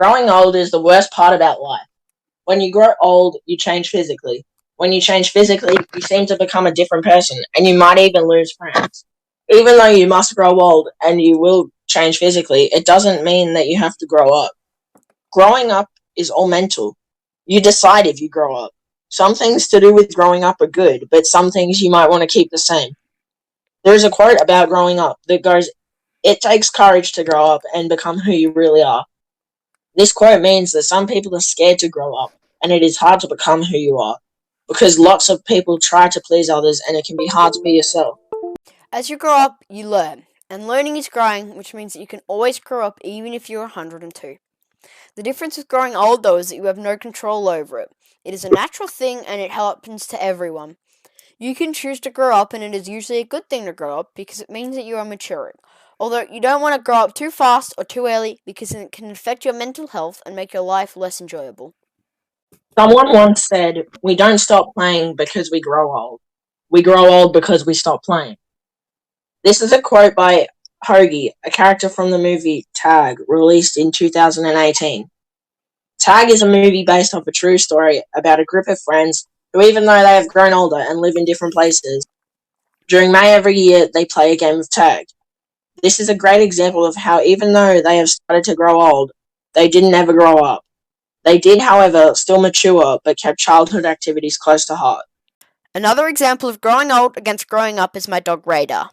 Growing old is the worst part about life. When you grow old, you change physically. When you change physically, you seem to become a different person, and you might even lose friends. Even though you must grow old and you will change physically, it doesn't mean that you have to grow up. Growing up is all mental. You decide if you grow up. Some things to do with growing up are good, but some things you might want to keep the same. There is a quote about growing up that goes, "It takes courage to grow up and become who you really are." This quote means that some people are scared to grow up, and it is hard to become who you are, because lots of people try to please others, and it can be hard to be yourself. As you grow up, you learn. And learning is growing, which means that you can always grow up even if you're 102. The difference with growing old, though, is that you have no control over it. It is a natural thing and it happens to everyone. You can choose to grow up, and it is usually a good thing to grow up because it means that you are maturing. Although you don't want to grow up too fast or too early because it can affect your mental health and make your life less enjoyable. Someone once said, "We don't stop playing because we grow old. We grow old because we stop playing." This is a quote by Hoagie, a character from the movie Tag, released in 2018. Tag is a movie based off a true story about a group of friends who, even though they have grown older and live in different places, during May every year they play a game of tag. This is a great example of how, even though they have started to grow old, they didn't ever grow up. They did, however, still mature, but kept childhood activities close to heart. Another example of growing old against growing up is my dog Radar.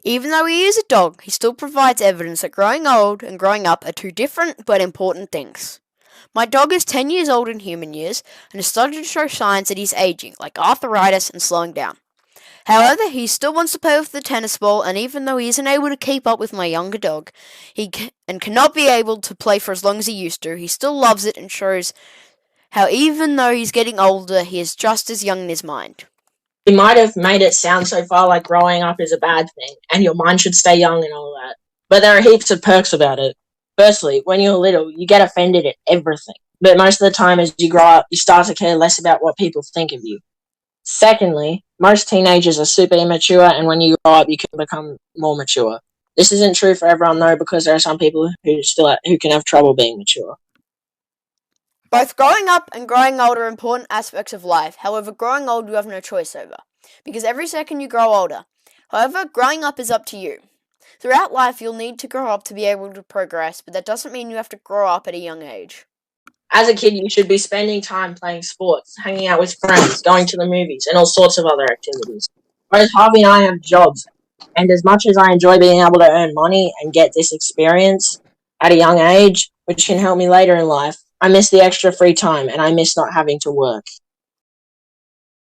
Even though he is a dog, he still provides evidence that growing old and growing up are two different but important things. My dog is 10 years old in human years and has started to show signs that he's aging, like arthritis and slowing down. However, he still wants to play with the tennis ball, and even though he isn't able to keep up with my younger dog, and cannot be able to play for as long as he used to, he still loves it and shows how even though he's getting older, he is just as young in his mind. You might have made it sound so far like growing up is a bad thing, and your mind should stay young and all that. But there are heaps of perks about it. Firstly, when you're little, you get offended at everything. But most of the time, as you grow up, you start to care less about what people think of you. Secondly, most teenagers are super immature, and when you grow up, you can become more mature. This isn't true for everyone, though, because there are some people who can have trouble being mature. Both growing up and growing old are important aspects of life. However, growing old you have no choice over, because every second you grow older. However, growing up is up to you. Throughout life, you'll need to grow up to be able to progress, but that doesn't mean you have to grow up at a young age. As a kid, you should be spending time playing sports, hanging out with friends, going to the movies, and all sorts of other activities. Both Harvey and I have jobs, and as much as I enjoy being able to earn money and get this experience at a young age, which can help me later in life, I miss the extra free time and I miss not having to work.